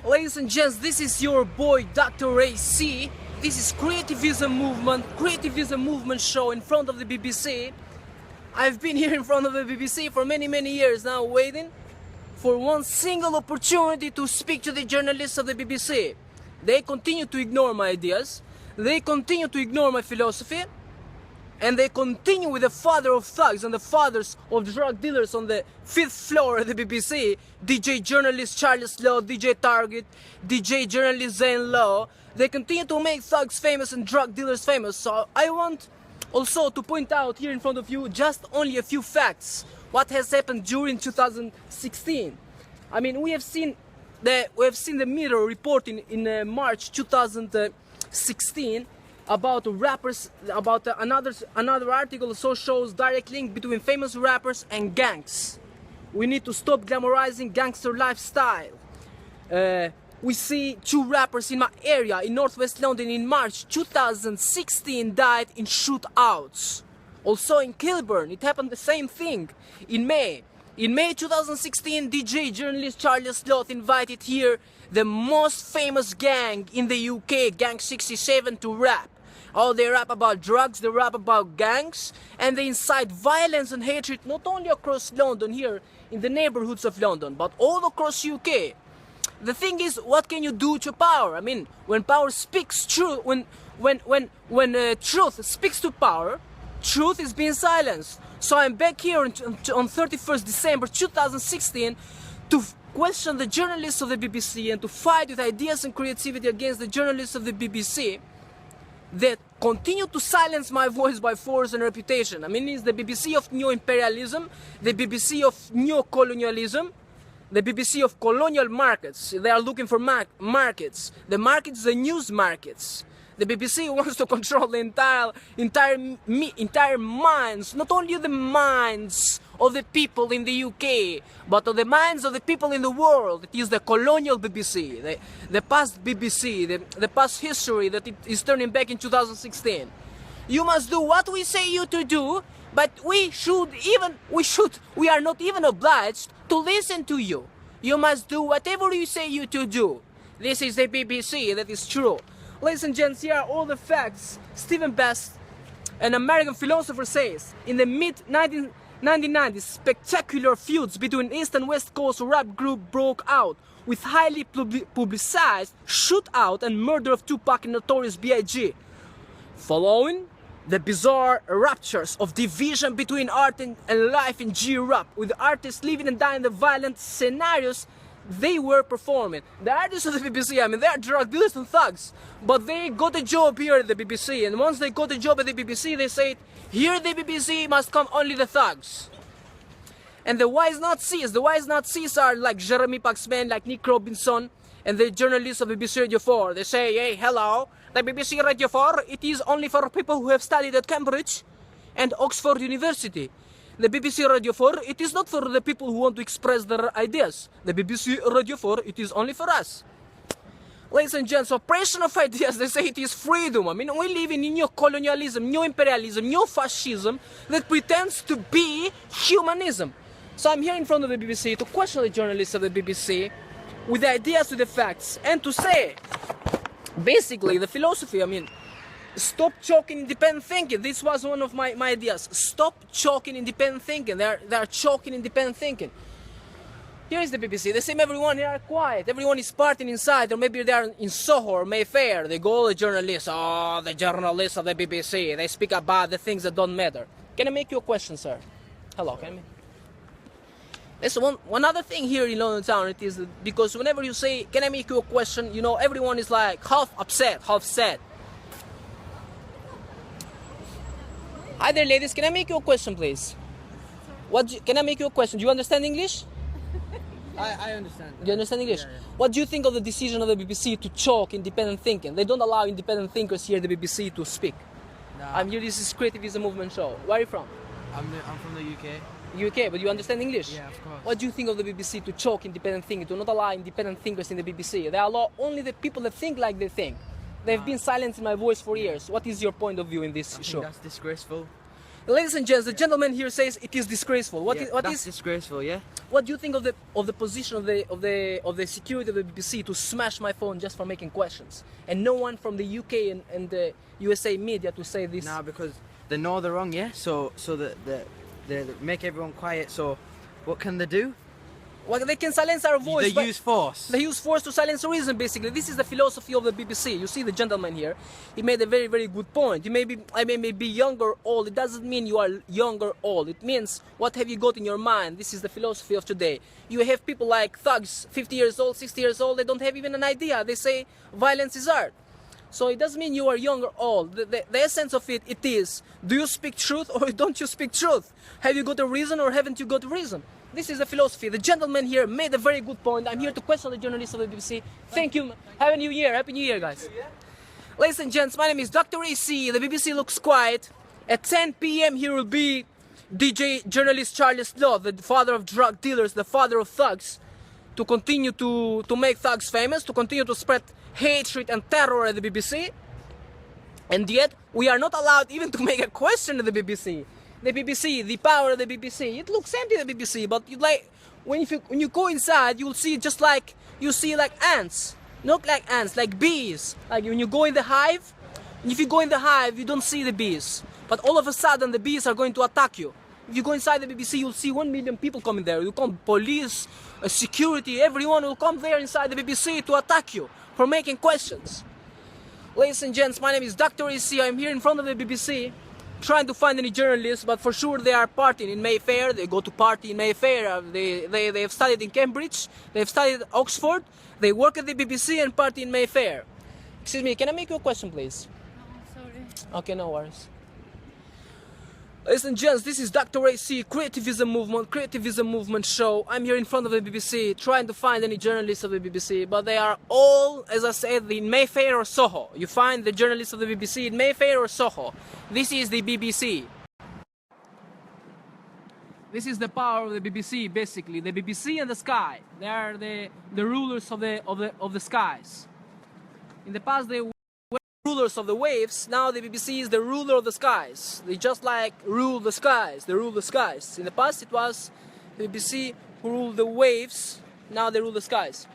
Ladies and gents, this is your boy Dr. AC. This is Creativeism Movement show in front of the BBC. I've been here in front of the BBC for many years now, waiting for one single opportunity to speak to the journalists of the BBC. They continue to ignore my ideas, they continue to ignore my philosophy, and they continue with the father of thugs and the fathers of drug dealers on the 5th floor of the BBC, DJ journalist Charles Law, DJ Target, DJ journalist Zane Law. They continue to make thugs famous and drug dealers famous. So I want also to point out here in front of you just only a few facts. What has happened during 2016. I mean, we have seen the Mirror reporting in March 2016 about rappers, about another article also shows direct link between famous rappers and gangs. We need to stop glamorizing gangster lifestyle. We see 2 rappers in my area in northwest London in March 2016 died in shootouts. Also in Kilburn, it happened the same thing. In May 2016, DJ journalist Charles Sloth invited here the most famous gang in the UK, Gang 67, to rap. Oh, they rap about drugs, they rap about gangs, and they incite violence and hatred not only across London here, in the neighborhoods of London, but all across UK. The thing is, what can you do to power? I mean, when power speaks truth, when truth speaks to power, truth is being silenced. So I'm back here on 31st December 2016 to question the journalists of the BBC and to fight with ideas and creativity against the journalists of the BBC that continue to silence my voice by force and reputation. I mean, it's the BBC of neo-imperialism, the BBC of neo-colonialism, the BBC of colonial markets. They are looking for markets. The markets, the news markets. The BBC wants to control the entire minds, not only the minds of the people in the UK, but of the minds of the people in the world. It is the colonial BBC, the past BBC, the past history that it is turning back in 2016. You must do what we say you to do, but we are not even obliged to listen to you. You must do whatever we say you to do. This is the BBC, that is true. Ladies and gents, here are all the facts. Stephen Best, an American philosopher, says, in the mid-1990s, spectacular feuds between East and West Coast rap group broke out, with highly publicized shootout and murder of Tupac and Notorious B.I.G. Following the bizarre ruptures of division between art and life in G-Rap, with artists living and dying in the violent scenarios they were performing. The artists of the BBC, I mean, they are drug dealers and thugs, but they got a job here at the BBC, and once they got a job at the BBC, they said, here at the BBC must come only the thugs. And the wise Nazis are like Jeremy Paxman, like Nick Robinson, and the journalists of BBC Radio 4. They say, hey, hello, the BBC Radio 4, it is only for people who have studied at Cambridge and Oxford University. The BBC Radio 4, it is not for the people who want to express their ideas. The BBC Radio 4, it is only for us. Ladies and gents, oppression of ideas, they say it is freedom. I mean, we live in neo-colonialism, neo-imperialism, neo-fascism that pretends to be humanism. So I'm here in front of the BBC to question the journalists of the BBC with the ideas, with the facts, and to say, basically, the philosophy, I mean, stop choking independent thinking. This was one of my ideas. Stop choking independent thinking. They are choking independent thinking. Here is the BBC. They say everyone here are quiet. Everyone is partying inside, or maybe they are in Soho or Mayfair. They go, the journalists. Oh, the journalists of the BBC. They speak about the things that don't matter. Can I make you a question, sir? Hello, can I? There's one other thing here in London town. It is because whenever you say, can I make you a question? You know, everyone is like half upset, half sad. Hi there, ladies. Can I make you a question, please? Can I make you a question? Do you understand English? I understand. Do you understand English? Yeah. What do you think of the decision of the BBC to choke independent thinking? They don't allow independent thinkers here at the BBC to speak. Nah. I'm here. This is Creativeism Movement show. Where are you from? I'm from the UK. UK, but you understand English? Yeah, of course. What do you think of the BBC to choke independent thinking, to not allow independent thinkers in the BBC? They allow only the people that think like they think. They've been silencing my voice for years. What is your point of view in this show? That's disgraceful. Ladies and gents, the gentleman here says it is disgraceful. That's disgraceful, yeah? What do you think of the position of the security of the BBC to smash my phone just for making questions, and no one from the UK and the USA media to say this? Nah, because they know they're wrong, yeah? So they make everyone quiet, so what can they do? Well, they can silence our voice. They use force. They use force to silence reason, basically. This is the philosophy of the BBC. You see the gentleman here, he made a very, very good point. I may be young or old. It doesn't mean you are young or old. It means what have you got in your mind. This is the philosophy of today. You have people like thugs, 50 years old, 60 years old, they don't have even an idea. They say violence is art. So it doesn't mean you are young or old. The essence of it is, do you speak truth or don't you speak truth? Have you got a reason or haven't you got a reason? This is the philosophy. The gentleman here made a very good point. I'm here to question the journalists of the BBC. Thank you. Happy New Year. Happy New Year, guys. Ladies and gents, my name is Dr. AC. The BBC looks quiet. At 10 p.m. here will be DJ journalist Charles Law, the father of drug dealers, the father of thugs, to continue to make thugs famous, to continue to spread hatred and terror at the BBC. And yet, we are not allowed even to make a question at the BBC. The BBC, the power of the BBC. It looks empty, the BBC, but when you go inside, you'll see just like you see like ants, not like ants, like bees. Like when you go in the hive, if you go in the hive, you don't see the bees, but all of a sudden the bees are going to attack you. If you go inside the BBC, you'll see 1 million people coming there. You'll come police, security, everyone will come there inside the BBC to attack you for making questions. Ladies and gents, my name is Dr. AC. I'm here in front of the BBC, trying to find any journalists, but for sure they are partying in Mayfair. They go to party in Mayfair. They have studied in Cambridge. They have studied at Oxford. They work at the BBC and party in Mayfair. Excuse me, can I make you a question, please? Oh, sorry. Okay, no worries. Ladies and gents, this is Dr. AC, Creativeism Movement show. I'm here in front of the BBC trying to find any journalists of the BBC, but they are all, as I said, in Mayfair or Soho. You find the journalists of the BBC in Mayfair or Soho. This is the BBC. This is the power of the BBC, basically. The BBC and the sky. They are the rulers of the skies. In the past they were rulers of the waves. Now the BBC is the ruler of the skies. They just like rule the skies. They rule the skies. In the past it was the BBC who ruled the waves. Now they rule the skies.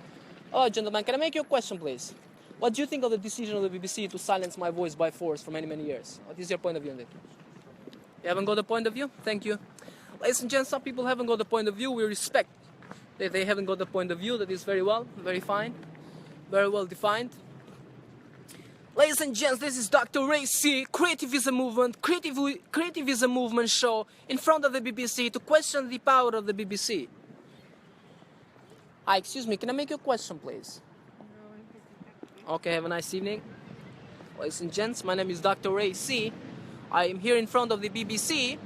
Oh, gentlemen, can I make you a question, please? What do you think of the decision of the BBC to silence my voice by force for many, many years? What is your point of view on it? You haven't got a point of view? Thank you. Ladies and gents, some people haven't got a point of view. We respect that they haven't got a point of view. That is very well, very fine, very well defined. Ladies and gents, this is Dr. Ray C, Creativeism Movement show in front of the BBC to question the power of the BBC. Hi, excuse me, can I make you a question, please? Okay, have a nice evening. Ladies and gents, my name is Dr. Ray C. I am here in front of the BBC.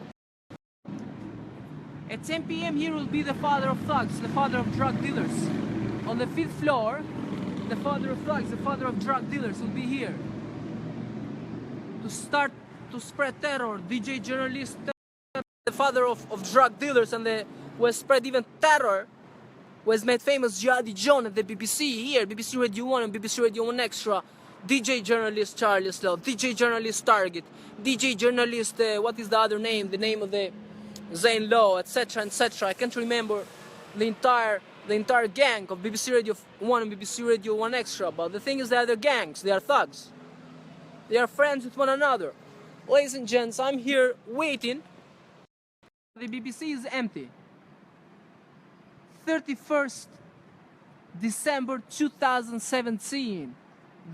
At 10 p.m. here will be the father of thugs, the father of drug dealers. On the 5th floor, the father of thugs, the father of drug dealers will be here to start to spread terror. DJ journalist, the father of drug dealers, and who has spread even terror, who has made famous Jihadi John at the BBC here, BBC Radio 1 and BBC Radio 1 Extra. DJ journalist Charles Love, DJ journalist Target, DJ journalist, what is the other name? The name of the Zane Lowe, etc., etc. I can't remember the entire gang of BBC Radio 1 and BBC Radio 1 Extra, but the thing is that they're gangs, they are thugs. They are friends with one another. Ladies and gents, I'm here waiting. The BBC is empty. 31st December 2017.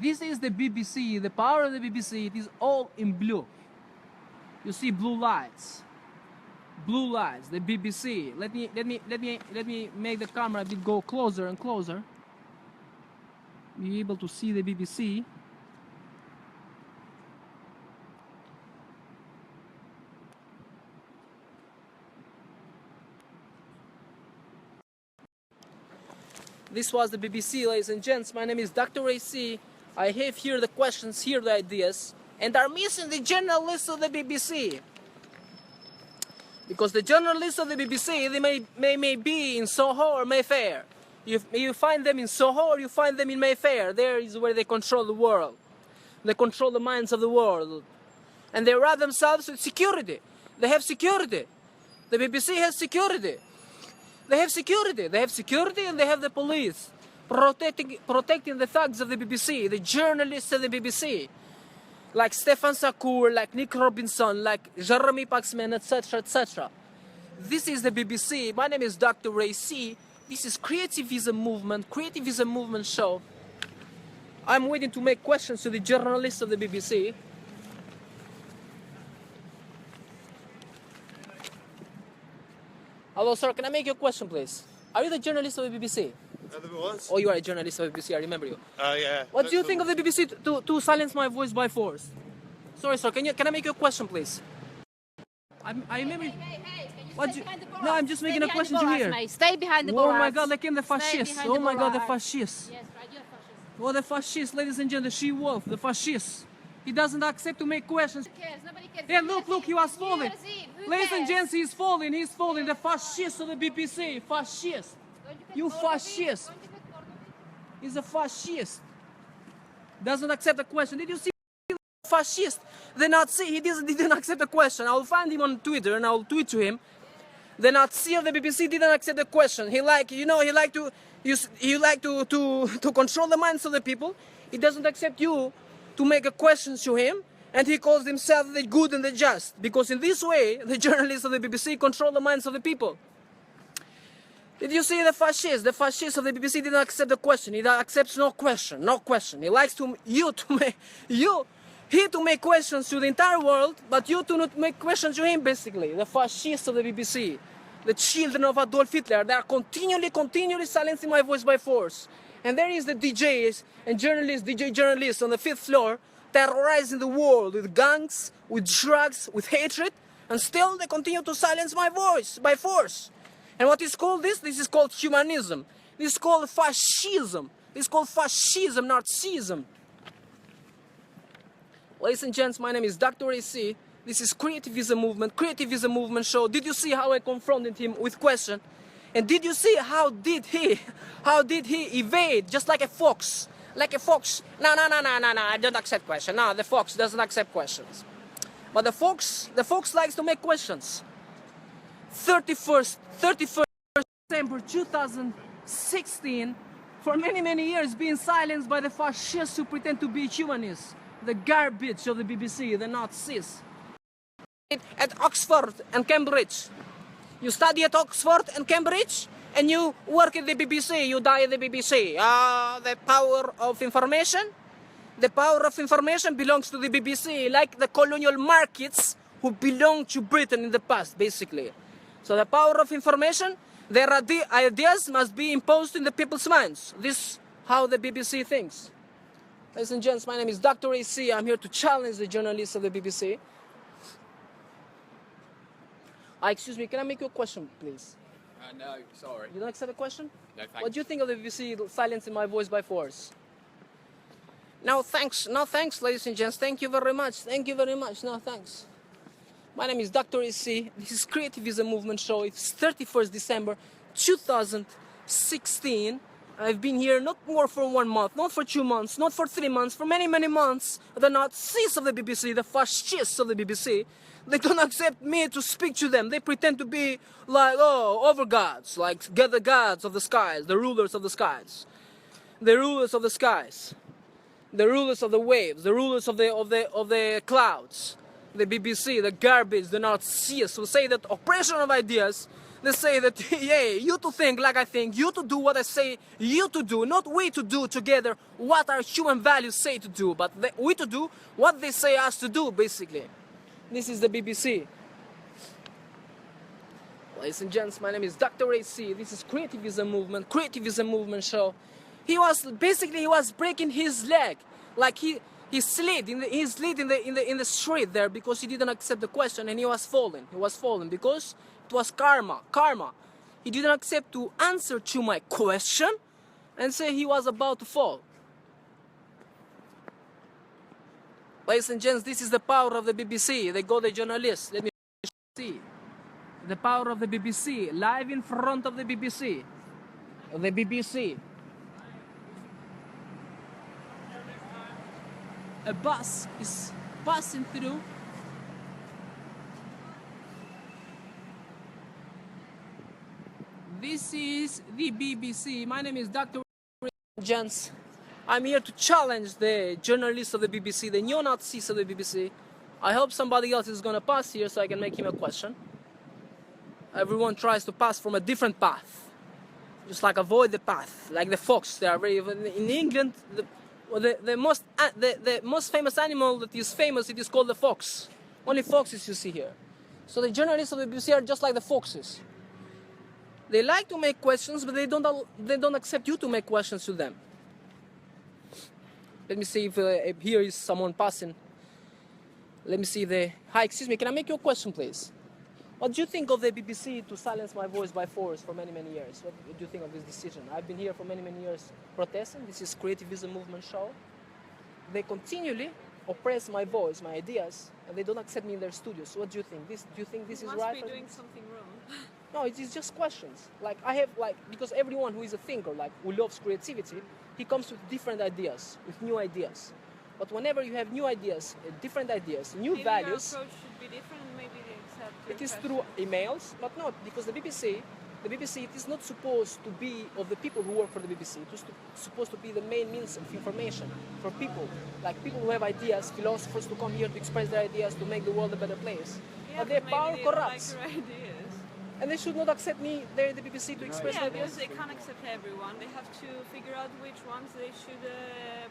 This is the BBC, the power of the BBC. It is all in blue. You see blue lights. Blue lights, the BBC. Let me make the camera a bit go closer and closer. Be able to see the BBC. This was the BBC, ladies and gents. My name is Dr. AC. I have here the questions, here the ideas, and are missing the journalists of the BBC. Because the journalists of the BBC, they may be in Soho or Mayfair. You find them in Soho or you find them in Mayfair. There is where they control the world. They control the minds of the world. And they run themselves with security. They have security. The BBC has security. They have security. They have security and they have the police protecting the thugs of the BBC, the journalists of the BBC, like Stefan Sakur, like Nick Robinson, like Jeremy Paxman, etc., etc. This is the BBC. My name is Dr. Ray C. This is Creativeism Movement show. I'm waiting to make questions to the journalists of the BBC. Hello, sir. Can I make you a question, please? Are you the journalist of the BBC? Was? Oh, you are a journalist of the BBC. I remember you. Yeah. What do you think of the BBC to silence my voice by force? Sorry, sir. Can I make you a question, please? I remember. Hey, can you What stay you- behind the bars? No, I'm just making a Stay behind question the to bars, hear. mate. Stay behind the Oh bars. my God, like in the Stay fascists. behind Oh the my God, the bars. fascists. Yes, right, you're fascist. Oh, the fascists, ladies and gentlemen, the she-wolf, the fascists. He doesn't accept to make questions. Who cares? Nobody cares. Yeah, New look, Year's he Eve. was New falling. Year's Eve. Who Ladies and cares? gents, he's falling. The fascists of the BBC, fascist. Don't get You bored of it? fascist. Don't you get bored of it? He's a fascist. Doesn't accept the question. Did you see the fascist? The Nazi, he didn't accept the question. I'll find him on Twitter and I'll tweet to him. The Nazi of the BBC didn't accept the question. He like to control the minds of the people. He doesn't accept you to make a question to him, and he calls himself the good and the just, because in this way the journalists of the BBC control the minds of the people. Did you see the fascist? The fascist of the BBC didn't accept the question. He accepts no question. He likes to make questions to the entire world, but you to not make questions to him, basically. The fascists of the BBC, the children of Adolf Hitler, they are continually silencing my voice by force. And there is the DJs and DJ journalists on the 5th floor, terrorizing the world with gangs, with drugs, with hatred, and still they continue to silence my voice by force. And what is called this? This is called humanism. This is called fascism. This is called fascism, Nazism. Ladies and gents, my name is Dr. AC. This is Creativeism Movement show. Did you see how I confronted him with question? And did you see how did he evade just like a fox? Like a fox. No, I don't accept question. No, the fox doesn't accept questions. But the fox likes to make questions. 31st December 2016, for many years being silenced by the fascists who pretend to be humanists, the garbage of the BBC, the Nazis. At Oxford and Cambridge. You study at Oxford and Cambridge, and you work at the BBC, you die at the BBC. The power of information? The power of information belongs to the BBC, like the colonial markets who belonged to Britain in the past, basically. So the power of information, their ideas must be imposed in the people's minds. This is how the BBC thinks. Ladies and gents, my name is Dr. AC. I'm here to challenge the journalists of the BBC. Excuse me, can I make you a question, please? No, sorry. You don't accept a question? No, thanks. What do you think of the BBC silencing my voice by force? No thanks, ladies and gents. Thank you very much. No thanks. My name is Dr. AC. This is Creativeism Movement show. It's 31st December 2016. I've been here not more for 1 month, not for 2 months, not for 3 months, for many months. The Nazis of the BBC, the fascists of the BBC, they don't accept me to speak to them. They pretend to be like, over gods, like get the gods of the skies, the rulers of the skies, the rulers of the skies, the rulers of the waves, the rulers of the clouds. The BBC, the garbage, the Nazis who say that oppression of ideas. They say that, yeah, you to think like I think, you to do what I say you to do, not we to do together what our human values say to do, but we to do what they say us to do, basically. This is the BBC. Ladies and gents, my name is Dr. AC. This is Creativeism Movement show. He was breaking his leg, like he slid in the street there because he didn't accept the question, and he was falling because it was karma. He didn't accept to answer to my question and say he was about to fall. Ladies and gents, this is the power of the BBC. They go the journalists. Let me see. The power of the BBC, live in front of the BBC. The BBC. A bus is passing through. This is the BBC. My name is Dr. Gents. I'm here to challenge the journalists of the BBC, the neo-Nazis of the BBC. I hope somebody else is gonna pass here so I can make him a question. Everyone tries to pass from a different path. Just like avoid the path, like the fox. They are very in England. The most famous animal that is famous, it is called the fox. Only foxes you see here. So the journalists of the BBC are just like the foxes. They like to make questions, but they don't accept you to make questions to them. Let me see if here is someone passing. Let me see the. Hi, excuse me. Can I make you a question, please? What do you think of the BBC to silence my voice by force for many, many years? What do you think of this decision? I've been here for many, many years protesting. This is Creativeism movement show. They continually oppress my voice, my ideas, and they don't accept me in their studios. So what do you think? Do you think this is right? You must be doing something wrong. No, it is just questions. Like I have, because everyone who is a thinker, who loves creativity, he comes with different ideas, with new ideas. But whenever you have new ideas, different ideas, new Maybe values, your approach should be different. Maybe they accept your it is question. through emails, but not because the BBC, it is not supposed to be of the people who work for the BBC. It is supposed to be the main means of information for people, like people who have ideas, philosophers to come here to express their ideas to make the world a better place. Yeah, But their maybe power they don't corrupts, like your ideas. and they should not accept me there in the BBC to express Yeah, my because ideas. they can't accept everyone. They have to figure out which ones they should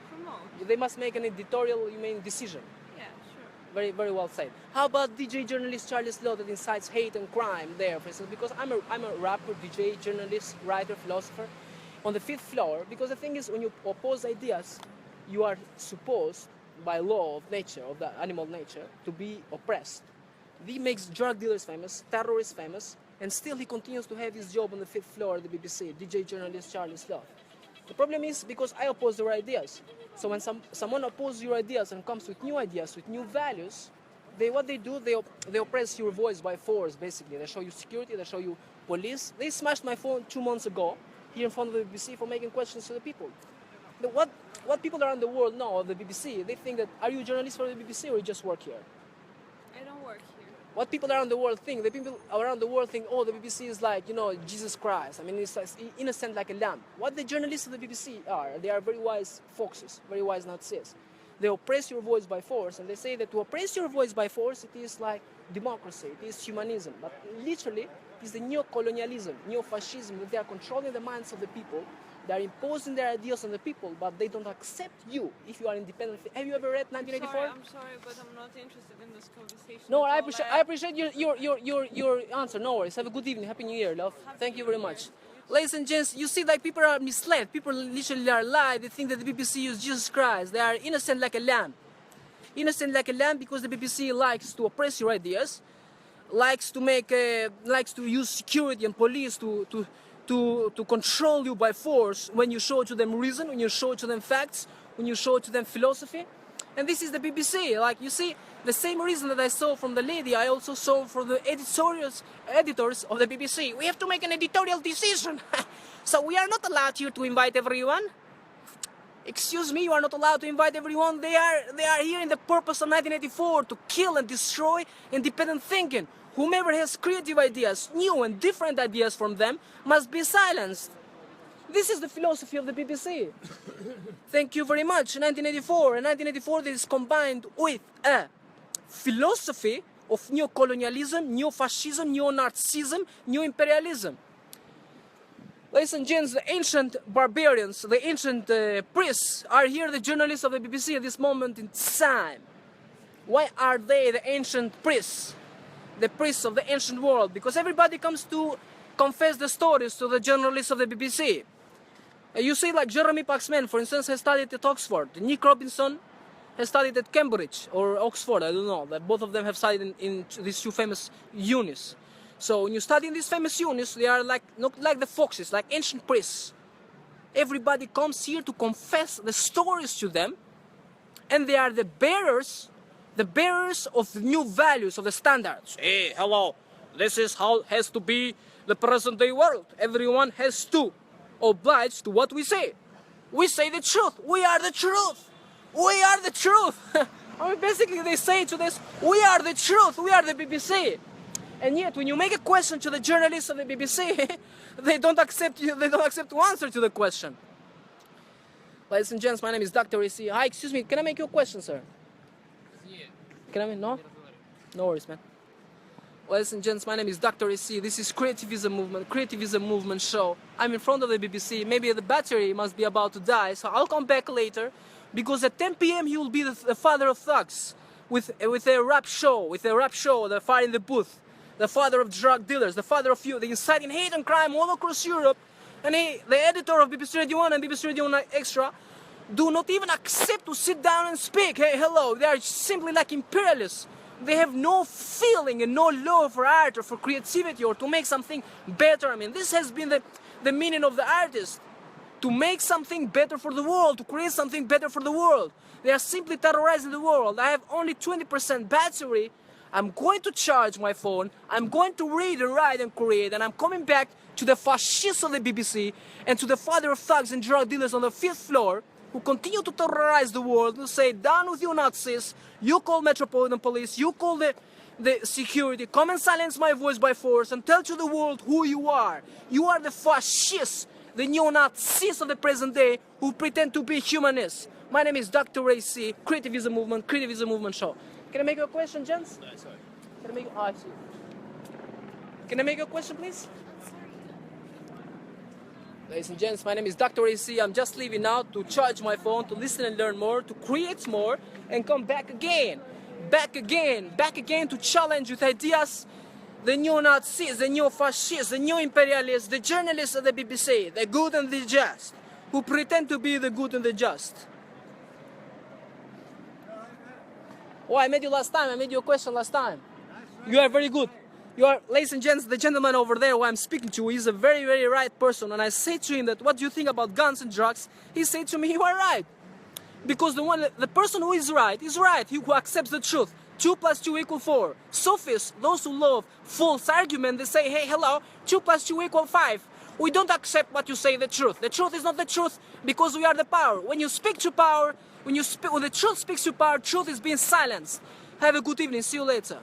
promote. They must make an editorial, decision. Yeah, sure. Very, very well said. How about DJ journalist Charlie Slow that incites hate and crime there, for instance? Because I'm a rapper, DJ, journalist, writer, philosopher on the 5th floor. Because the thing is, when you oppose ideas, you are supposed, by law of nature, of the animal nature, to be oppressed. He makes drug dealers famous, terrorists famous, and still he continues to have his job on the 5th floor of the BBC, DJ journalist Charlie Slow. The problem is because I oppose their ideas. So when someone opposes your ideas and comes with new ideas, with new values, they oppress your voice by force, basically. They show you security, they show you police. They smashed my phone 2 months ago here in front of the BBC for making questions to the people. What people around the world know of the BBC, they think that, are you a journalist for the BBC or you just work here? I don't work here. What people around the world think, the people around the world think, oh, the BBC is like, Jesus Christ. I mean, it's innocent like a lamb. What the journalists of the BBC are, they are very wise foxes, very wise Nazis. They oppress your voice by force, and they say that to oppress your voice by force, it is like democracy, it is humanism. But literally, it is the neo-colonialism, neo-fascism, that they are controlling the minds of the people. They are imposing their ideas on the people, but they don't accept you if you are independent. Have you ever read 1984? I'm sorry, but I'm not interested in this conversation. No, at I all. appreciate your answer. No worries. Have a good evening. Happy New Year, love. Thank you very much. Ladies and gents, you see, people are misled. People literally are lied. They think that the BBC is Jesus Christ. They are innocent like a lamb. Innocent like a lamb because the BBC likes to oppress your ideas, likes to use security and police to control you by force when you show to them reason, when you show to them facts, when you show to them philosophy. And this is the BBC. You see, the same reason that I saw from the lady, I also saw from the editors of the BBC. We have to make an editorial decision. So we are not allowed here to invite everyone. Excuse me, you are not allowed to invite everyone. They are here in the purpose of 1984 to kill and destroy independent thinking. Whomever has creative ideas, new and different ideas from them, must be silenced. This is the philosophy of the BBC. Thank you very much. 1984. And 1984 is combined with a philosophy of neo-colonialism, neo-fascism, neo-Nazism, neo-imperialism. Ladies and gents, the ancient barbarians, the ancient priests are here, the journalists of the BBC at this moment in time. Why are they the ancient priests? The priests of the ancient world? Because everybody comes to confess the stories to the journalists of the BBC. You see, like Jeremy Paxman, for instance, has studied at Oxford. Nick Robinson has studied at Cambridge or Oxford, I don't know. That both of them have studied in these two famous unis. So when you study in these famous unis, they are not like the foxes, like ancient priests. Everybody comes here to confess the stories to them, and they are the bearers of the new values, of the standards. Hey, hello, this is how it has to be the present day world. Everyone has to oblige to what we say. We say the truth. We are the truth. We are the truth. I mean, basically they say to this, we are the truth. We are the BBC. And yet, when you make a question to the journalists of the BBC, they don't accept you. They don't accept to answer to the question. Ladies and gents, my name is Dr. AC. Hi, excuse me. Can I make you a question, sir? Can I make no? No worries, man. Ladies and gents, my name is Dr. AC. This is Creativeism movement show. I'm in front of the BBC. Maybe the battery must be about to die, so I'll come back later. Because at 10 p.m. he will be the father of thugs with a rap show, the fire in the booth, the father of drug dealers, the father of the inciting hate and crime all across Europe. And the editor of BBC Radio 1 and BBC Radio 1 Extra do not even accept to sit down and speak. Hey, hello, they are simply like imperialists. They have no feeling and no love for art or for creativity or to make something better. I mean, this has been the meaning of the artist. To make something better for the world, to create something better for the world. They are simply terrorizing the world. I have only 20% battery. I'm going to charge my phone. I'm going to read and write and create. And I'm coming back to the fascists of the BBC and to the father of thugs and drug dealers on the 5th floor who continue to terrorize the world, who say, down with you Nazis, you call Metropolitan Police, you call the security, come and silence my voice by force and tell to the world who you are. You are the fascists, the neo-Nazis of the present day who pretend to be humanists. My name is Dr. AC, Creativeism Movement show. Can I make you a question, gents? No, sorry. Can I make you... Oh, I see. Can I make you a question, please? Ladies and gents, my name is Dr. AC. I'm just leaving now to charge my phone, to listen and learn more, to create more, and come back again. Back again to challenge with ideas the neo-Nazis, the neo-fascists, the neo-imperialists, the journalists of the BBC, the good and the just, who pretend to be the good and the just. Oh, I made you last time. I made you a question last time. You are very good. You are, ladies and gents, the gentleman over there who I'm speaking to is a very, very right person. And I say to him that, what do you think about guns and drugs? He said to me, you are right. Because the person who is right, he who accepts the truth. 2 + 2 = 4. Sophists, those who love false argument, they say, hey, hello, 2 + 2 = 5. We don't accept what you say, the truth. The truth is not the truth because we are the power. When you speak to power, when the truth speaks to power, truth is being silenced. Have a good evening. See you later.